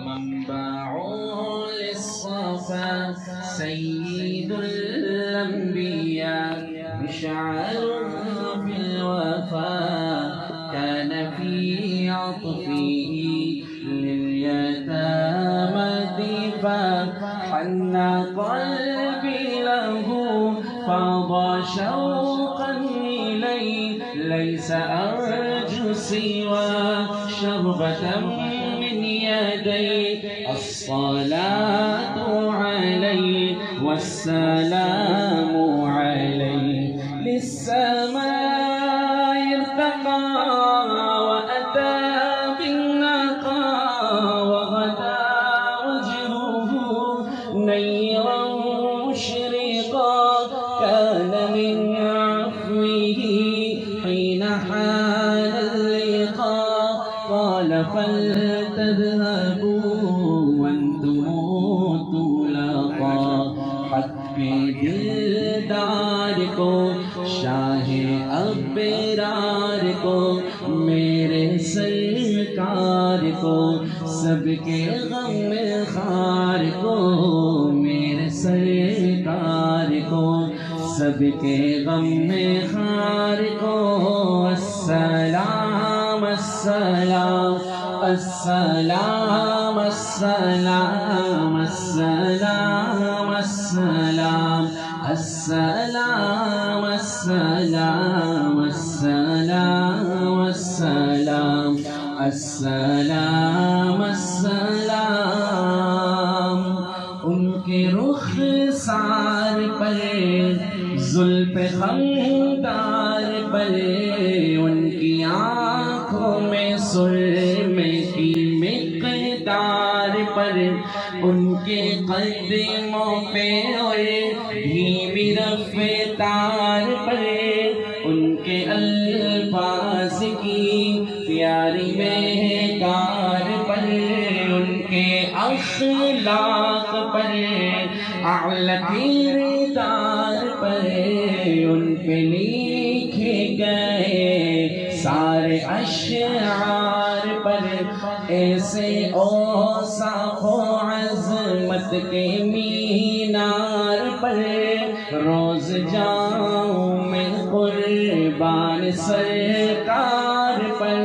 منبع للصفا سيد الأنبياء مشعل في الوفاء كان في عطفه لليتامى دفاع حن قلبي له فاض شوقا إليه ليس أرجو سوى شربة من يديه الصلاة عليه والسلام عليه للسماء ارتقى وأتى بالنقى وغدا وجهه نيرا مشرقا كان من عفوه حين حان اللقاء قال فلتذهبوا وانتم طلقا حق دلدار کو شاہ ابرار کو میرے سرکار کو سب کے غم خار کو میرے سرکار کو سب کے غم خار کو السلام السلام السلام السلام السلام السلام السلام السلام السلام السلام السلام السلام ان کے رخ سار پر زلف خمدار پر ان کی آنکھوں میں سرمے کی مقدار پر ان کے قدموں پہ اور دھیمی رفتار پر ان کے الفاظ کی پیاری مہکار پر ان کے اخلاق پر اعلیٰ کردار پر ان پہ لکھے گئے سارے اشعار پر ایسے اوصاف و عظمت کے مینار پر روز جاؤں میں قربان سرکار پر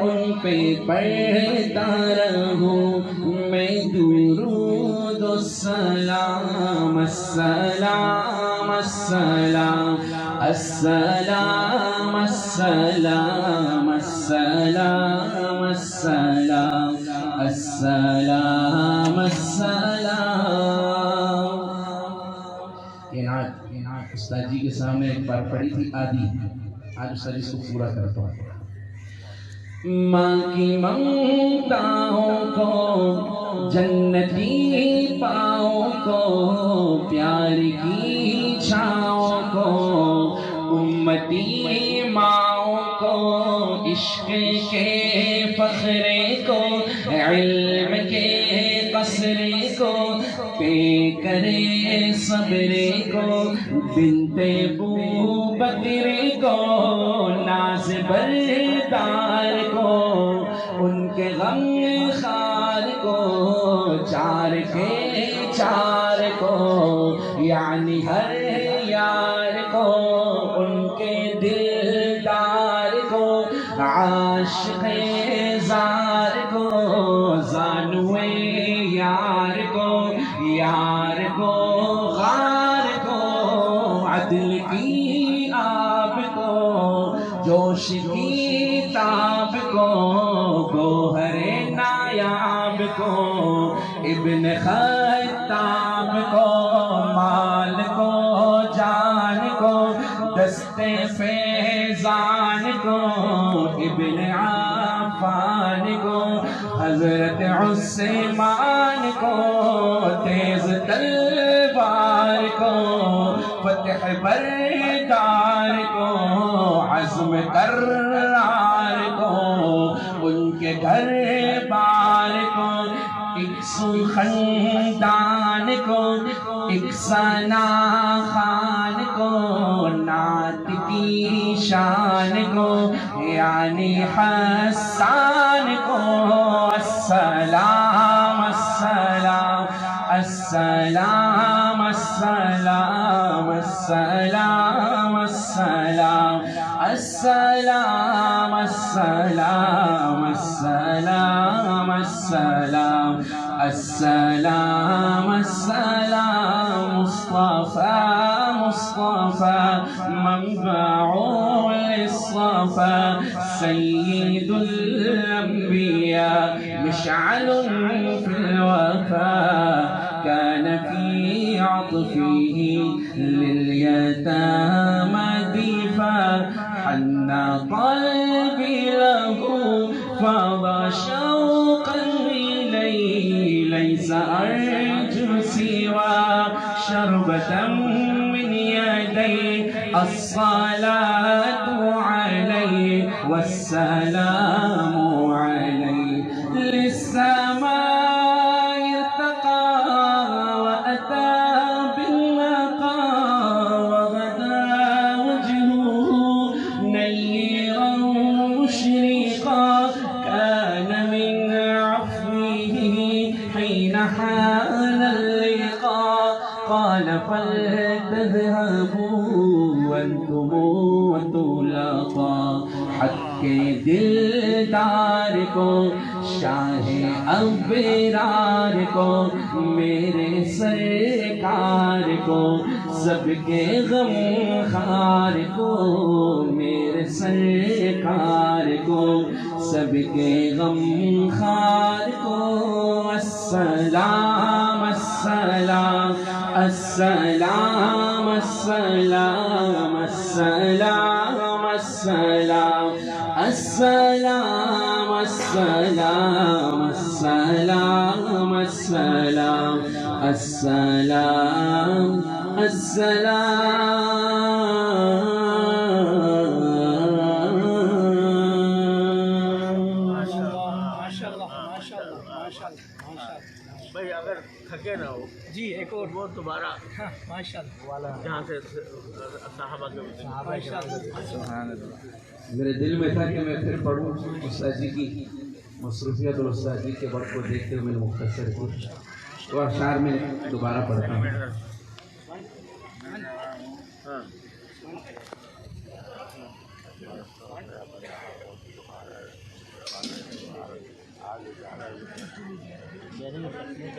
ان پہ پڑھتا رہوں میں درود و سلام السلام السلام السلام السلام السلام السلام السلام السلام یہ نعت استاد جی کے سامنے ایک بار پڑھی تھی آدھی آج استاد اس کو پورا کرتا ہوں ماں کی ممتاؤں کو جنتی پاؤں کو پیار کی چھاؤں کو امتی ماؤں کو عشق کے فخرے کو علم کے قصرے کو پے کرے صبرے کو بنت بو بکرے کو ناز بردار کو ان کے غم خار کو چار کے چار کو یعنی ہر یار کو ان کے دلدار کو عاشق زار کو زانوے یار کو غار کو عدل کی آب کو جوش کی تاب کو گوہر نایاب کو ابن خطاب کو مال کو جان کو دست فیضان کو ابن عفان کو حضرت عثمان کو تیز تلوار کو فتح بردار کو عزم کرار کو ان کے گھر بار کو ایک خاندان کو ایک ثنا خان کو نعت کی شان کو یعنی حسان کو السلام السلام السلام السلام السلام السلام السلام السلام السلام السلام السلام السلام مصطفى مصطفى منبع للصفا سيد الأنبياء مشعل في الوفاء كان في عطفه لليتامى دفا حن قلبي له فاض شوقا إليه ليس أرجو سوى شربة من يديه الصلاة عليه والسلام عليه للسماء ارتقى وأتى بالنقى وغدا وجهه نيرا مشرقا كان من عفوه حين حان اللقاء قال فلتذهبوا أنتم وطلقا حق دلدار کو شاہ ابرار کو میرے سرکار کو سب کے غم خار کو میرے سرکار کو سب کے غم خار کو السلام السلام السلام السلام السلام السلام السلام السلام السلام السلام السلام بھائی اگر تھکے نہ ہو جی ایک اور وہ دوبارہ ماشاء اللہ جہاں سے صحابہ کے میرے دل میں تھا کہ میں پھر پڑھوں استاد جی کی مصروفیت اور استاد جی کے وقت کو دیکھتے ہوئے میں نے مختصر کچھ تو اشعار میں دوبارہ پڑھتا ہوں.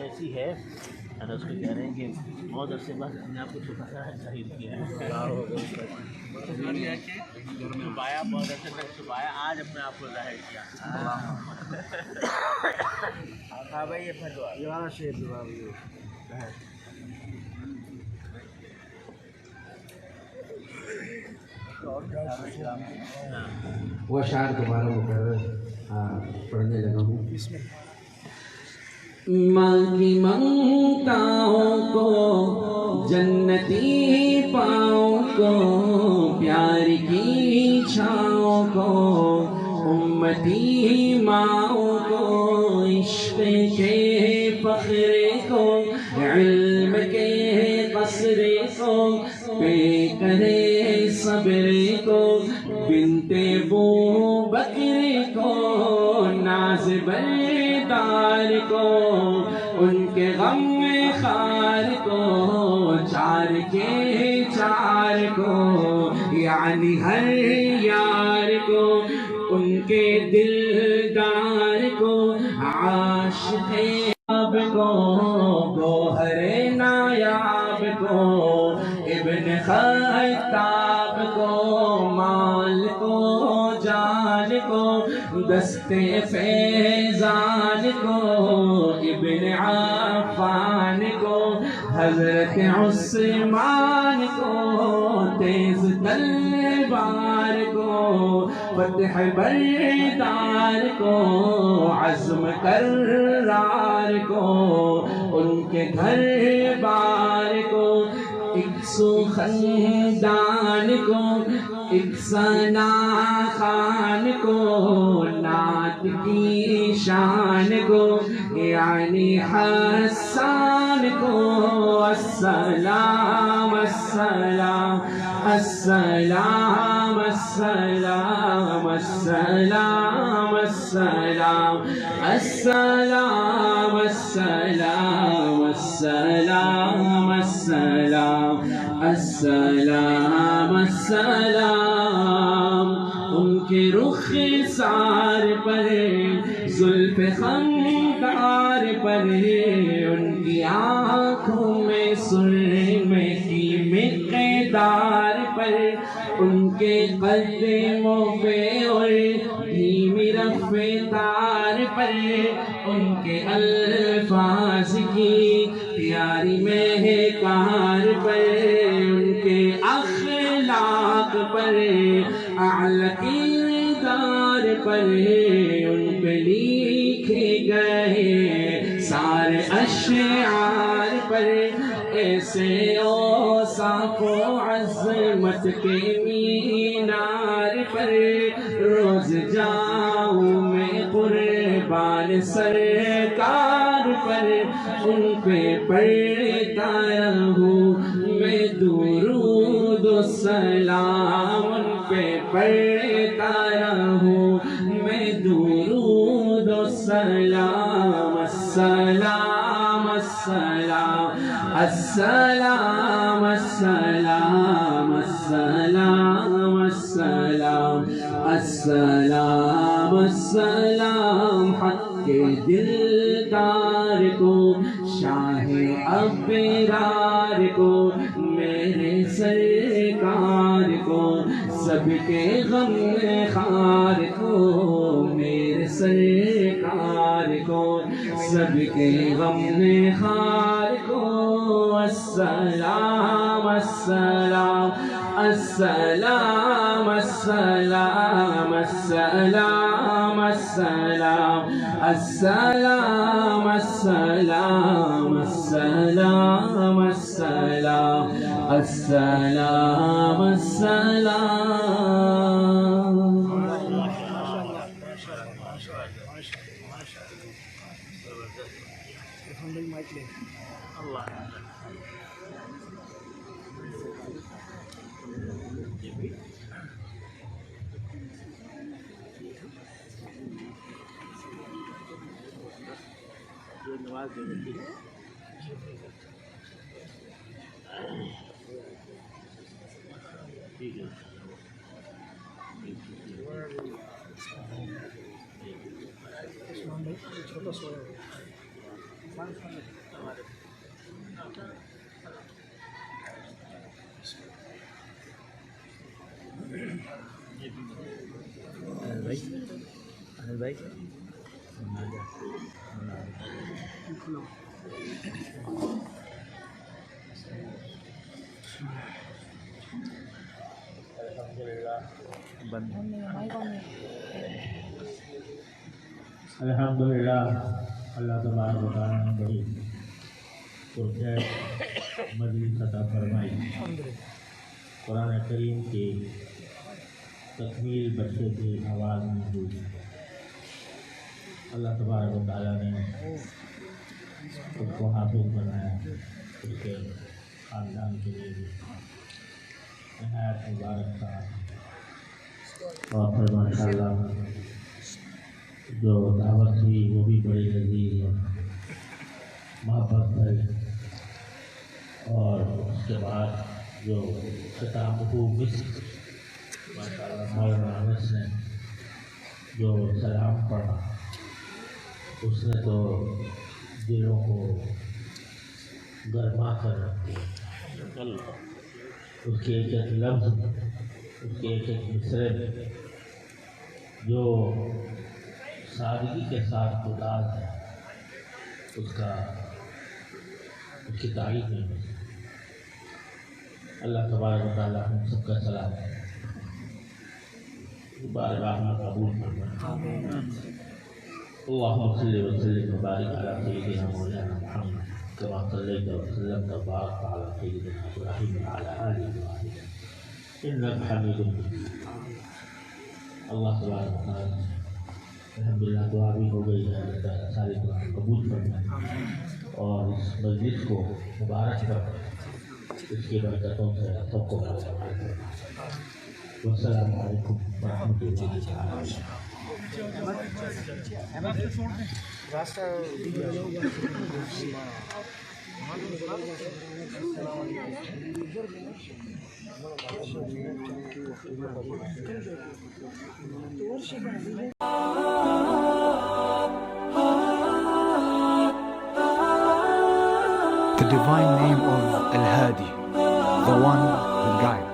ایسی ہے اس کو کہہ رہے ہیں کہ بہت عرصے بعد اپنے آپ کو چھپایا ہے ظاہر کیا ہے چھپایا بہت عرصے تک چھپایا آج اپنے آپ کو ظاہر کیا. ہاں بھائی یہ والا شعر وہ اشعار دوبارہ مقرر پڑھنے لگا ہوں. مانگی منگتاؤں کو جنتی پاؤں کو پیار کی چھاؤں کو امتی ماؤں کو عشق کے فخر کو علم کے قصر کو پہ کرے صبر کو بنت بو بکر کو ناز بردار کو ان کے غم خار کو چار کے چار کو یعنی ہر یار کو ان کے دلدار کو عاشق اب کو گوہر نایاب کو ابن خطاب کو مال کو جان کو دستے فیضان کو ابن عفان کو حضرت عثمان کو تیز تلوار کو فتح بردار کو عزم کرار کو ان کے گھر بار کو ایک سو خندان کو ایک ثنا خان کو نعت کی شان کو یعنی حسان کو السلام السلام السلام السلام السلام السلام السلام السلام السلام السلام السلام السلام ان کے رخ سار پر زلف خمدار پر ان کی آنکھوں میں سرمے کی مقدار پر ان کے قدموں پہ اور دھیمی رفتار پر ان کے الفاظ کی پیاری مہکار پر ان کے اخلاق پر اعلی کردار پر ان پہ لکھے گئے سارے اشعار پر ایسے اوصاف و عظمت کے مینار پر روز جاؤں میں قربان سرکار پر ان پہ پڑھتا رہوں میں درود و سلام ان پہ پڑھتا رہوں میں درود و سلام السلام السلام السلام السلام السلام السلام السلام السلام حق کے دلدار کو شاہ ابرار کو میرے سرکار کو سب کے غم خار کو میرے سرکار کو سب کے غم خار کو السلام السلام السلام السلام السلام السلام السلام السلام السلام السلام السلام السلام اللہ نواز دے دیتی ہے ٹھیک ہے چھوٹا سویا بھائی الحمدللہ اللہ تبارک و تعالیٰ نے بڑی پرخیر مجلس عطا فرمائی. قرآن کریم کی تکمیل بچے کی آواز میں ہوئی. اللہ تبارک و تعالیٰ نے اس کو حافظ بنایا. اس کے خاندان کے لیے بھی نہایت مبارک تھا. اور پھر ماشاء اللہ جو دعوت تھی وہ بھی بڑی لذیذ ہے, محبت بھری. اور اس کے بعد جو ختام کو مصر ماشاء اللہ مولانا انس نے جو سلام پڑھا اس نے تو دلوں کو گرما کر رکھ دیا. اس کے ایک ایک لفظ, اس کے ایک ایک مصرے میں جو سادگی کے ساتھ گزار ہے اس کی تعریف نہیں ہے. اللہ تبارک و تعالیٰ ہم سب کا سلام ہے. بارگاہ میں قبول فرمائے. اللہم صلی وسلم وبارک علی سیدنا مولانا محمد کما صلیت وسلمت وبارک علی سیدنا ابراہیم وعلی آل ابراہیم انک حمید مجید. اللہ تبارک و تعالیٰ الحمدللہ دعا بھی ہو گئی ہے. اللہ تعالیٰ ساری دعا قبول فرمائے اور اس مجلس کو مبارک کرے. اس کی برکتوں سے سب کو والسلام علیکم ورحمۃ اللہ وبرکاتہ. The divine name of Al-Hadi, the one who guides.